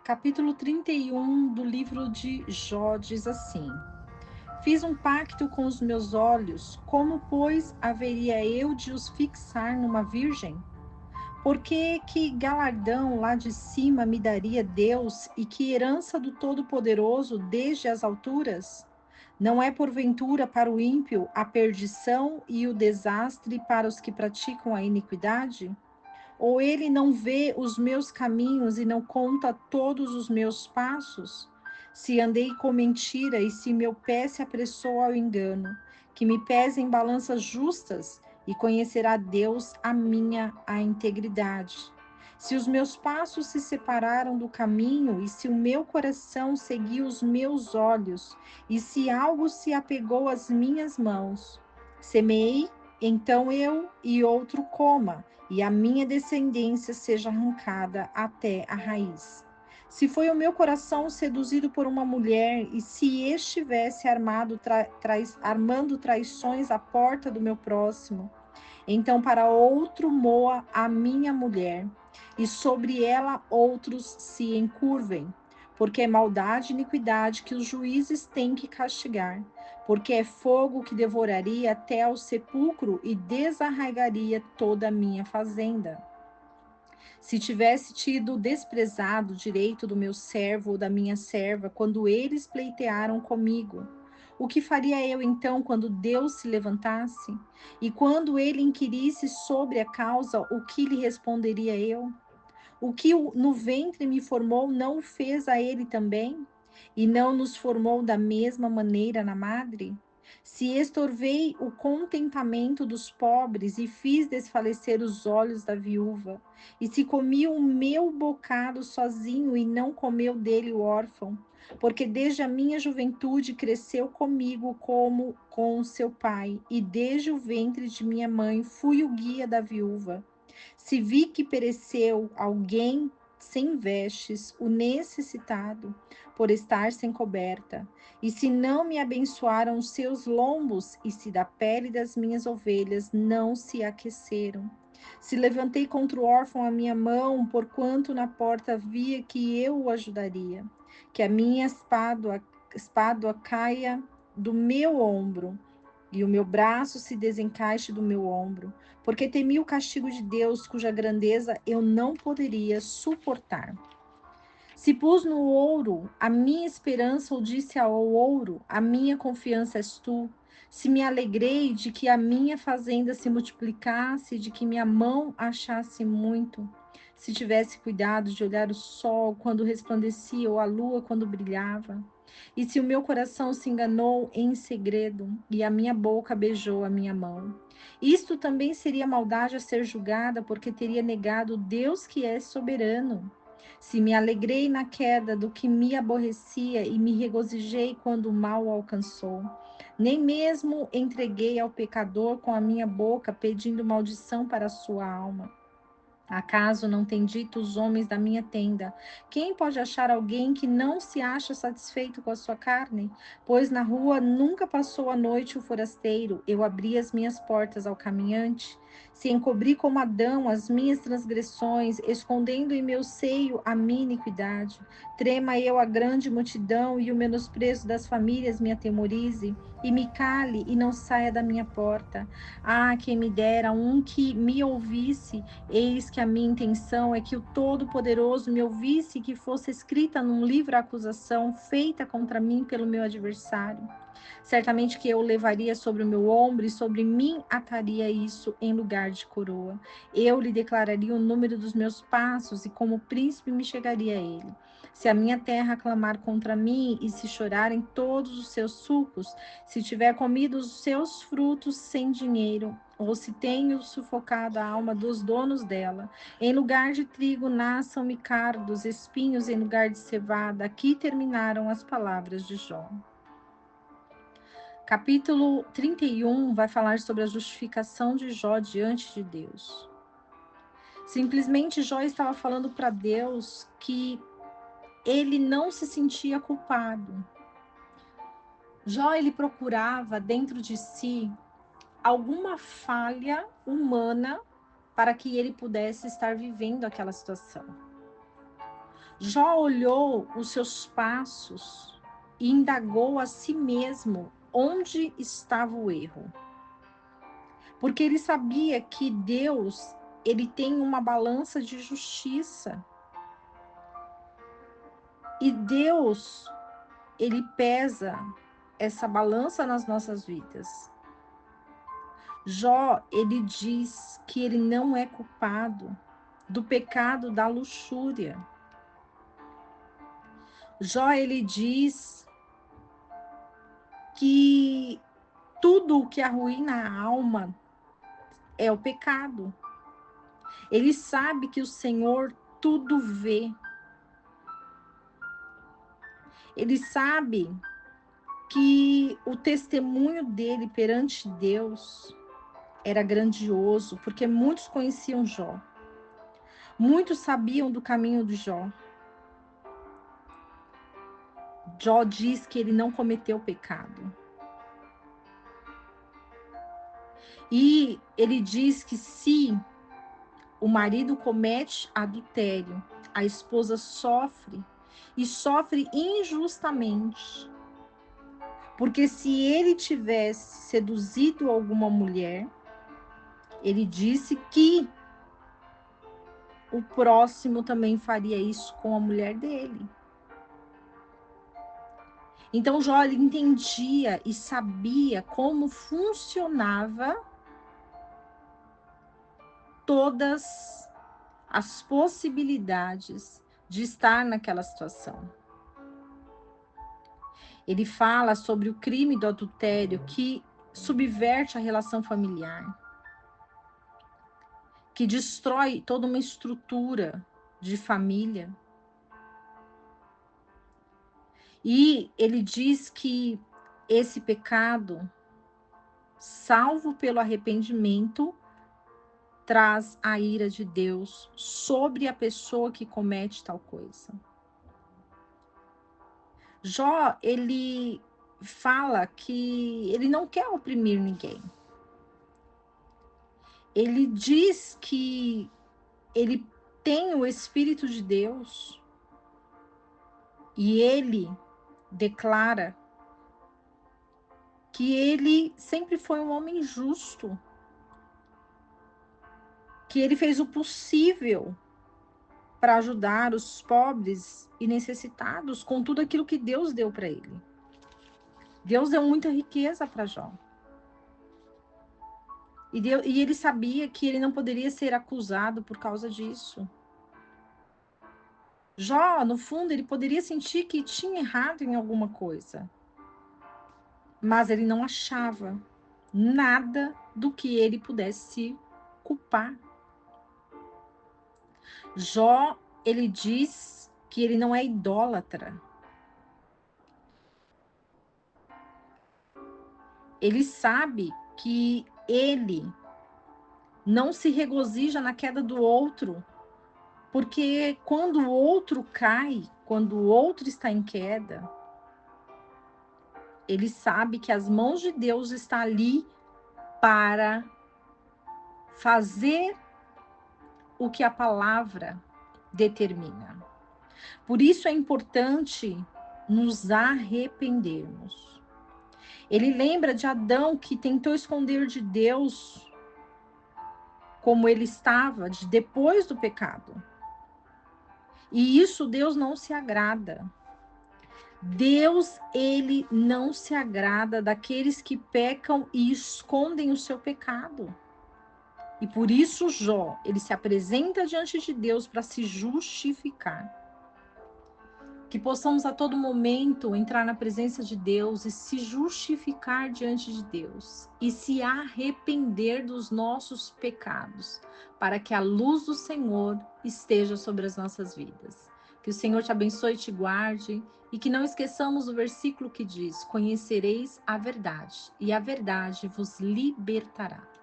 Capítulo 31 do livro de Jó diz assim: Fiz um pacto com os meus olhos, como, pois, haveria eu de os fixar numa virgem? Porque que galardão lá de cima me daria Deus e que herança do Todo-Poderoso desde as alturas? Não é porventura para o ímpio a perdição e o desastre para os que praticam a iniquidade? Ou ele não vê os meus caminhos e não conta todos os meus passos? Se andei com mentira e se meu pé se apressou ao engano, que me pese em balanças justas e conhecerá Deus a integridade. Se os meus passos se separaram do caminho e se o meu coração seguiu os meus olhos e se algo se apegou às minhas mãos, semeei, então eu e outro coma e a minha descendência seja arrancada até a raiz. Se foi o meu coração seduzido por uma mulher, e se estivesse armando traições à porta do meu próximo, então para outro moa a minha mulher, e sobre ela outros se encurvem, porque é maldade e iniquidade que os juízes têm que castigar, porque é fogo que devoraria até ao sepulcro e desarraigaria toda a minha fazenda. Se tivesse tido desprezado o direito do meu servo ou da minha serva, quando eles pleitearam comigo, o que faria eu então quando Deus se levantasse? E quando ele inquirisse sobre a causa, o que lhe responderia eu? O que no ventre me formou não o fez a ele também? E não nos formou da mesma maneira na madre? Se estorvei o contentamento dos pobres e fiz desfalecer os olhos da viúva, e se comi o meu bocado sozinho e não comeu dele o órfão, porque desde a minha juventude cresceu comigo como com seu pai, e desde o ventre de minha mãe fui o guia da viúva. Se vi que pereceu alguém sem vestes, o necessitado, por estar sem coberta, e se não me abençoaram os seus lombos, e se da pele das minhas ovelhas não se aqueceram. Se levantei contra o órfão a minha mão, porquanto na porta via que eu o ajudaria, que a minha espádua caia do meu ombro, e o meu braço se desencaixe do meu ombro, porque temi o castigo de Deus, cuja grandeza eu não poderia suportar. Se pus no ouro a minha esperança, ou disse ao ouro, a minha confiança és tu. Se me alegrei de que a minha fazenda se multiplicasse, de que minha mão achasse muito. Se tivesse cuidado de olhar o sol quando resplandecia, ou a lua quando brilhava. E se o meu coração se enganou em segredo, e a minha boca beijou a minha mão. Isto também seria maldade a ser julgada, porque teria negado Deus que é soberano. Se me alegrei na queda do que me aborrecia e me regozijei quando o mal o alcançou. Nem mesmo entreguei ao pecador com a minha boca, pedindo maldição para a sua alma. Acaso não tem dito os homens da minha tenda? Quem pode achar alguém que não se acha satisfeito com a sua carne? Pois na rua nunca passou a noite o forasteiro, eu abri as minhas portas ao caminhante. Se encobri como Adão as minhas transgressões, escondendo em meu seio a minha iniquidade. Trema eu a grande multidão e o menosprezo das famílias me atemorize, e me cale e não saia da minha porta. Ah, quem me dera um que me ouvisse. Eis que a minha intenção é que o Todo-Poderoso me ouvisse e que fosse escrita num livro a acusação feita contra mim pelo meu adversário. Certamente que eu levaria sobre o meu ombro e sobre mim ataria isso em lugar de coroa. Eu lhe declararia o número dos meus passos e como príncipe me chegaria a ele. Se a minha terra clamar contra mim e se chorarem todos os seus sucos, se tiver comido os seus frutos sem dinheiro, ou se tenho sufocado a alma dos donos dela. Em lugar de trigo nasçam-me cardos, espinhos em lugar de cevada. Aqui terminaram as palavras de Jó. Capítulo 31 vai falar sobre a justificação de Jó diante de Deus. Simplesmente Jó estava falando para Deus que ele não se sentia culpado. Jó, ele procurava dentro de si alguma falha humana para que ele pudesse estar vivendo aquela situação. Jó olhou os seus passos e indagou a si mesmo onde estava o erro. Porque ele sabia que Deus, ele tem uma balança de justiça. E Deus, ele pesa essa balança nas nossas vidas. Jó, ele diz que ele não é culpado do pecado da luxúria. Jó, ele diz que tudo o que arruína a alma é o pecado. Ele sabe que o Senhor tudo vê. Ele sabe que o testemunho dele perante Deus era grandioso, porque muitos conheciam Jó. Muitos sabiam do caminho de Jó. Jó diz que ele não cometeu pecado. E ele diz que se o marido comete adultério, a esposa sofre, e sofre injustamente. Porque se ele tivesse seduzido alguma mulher, ele disse que o próximo também faria isso com a mulher dele. Então Jó entendia e sabia como funcionava todas as possibilidades de estar naquela situação. Ele fala sobre o crime do adultério que subverte a relação familiar, que destrói toda uma estrutura de família. E ele diz que esse pecado, salvo pelo arrependimento, traz a ira de Deus sobre a pessoa que comete tal coisa. Jó, ele fala que ele não quer oprimir ninguém. Ele diz que ele tem o Espírito de Deus e ele declara que ele sempre foi um homem justo, que ele fez o possível para ajudar os pobres e necessitados com tudo aquilo que Deus deu para ele. Deus deu muita riqueza para Jó. E ele sabia que ele não poderia ser acusado por causa disso. Jó, no fundo, ele poderia sentir que tinha errado em alguma coisa. Mas ele não achava nada do que ele pudesse culpar. Jó, ele diz que ele não é idólatra. Ele sabe que ele não se regozija na queda do outro, porque quando o outro cai, quando o outro está em queda, ele sabe que as mãos de Deus estão ali para fazer o que a palavra determina. Por isso é importante nos arrependermos. Ele lembra de Adão, que tentou esconder de Deus como ele estava depois do pecado. E isso Deus não se agrada. Deus, ele não se agrada daqueles que pecam e escondem o seu pecado. E por isso Jó, ele se apresenta diante de Deus para se justificar. Que possamos a todo momento entrar na presença de Deus e se justificar diante de Deus e se arrepender dos nossos pecados, para que a luz do Senhor esteja sobre as nossas vidas. Que o Senhor te abençoe e te guarde, e que não esqueçamos o versículo que diz: conhecereis a verdade, e a verdade vos libertará.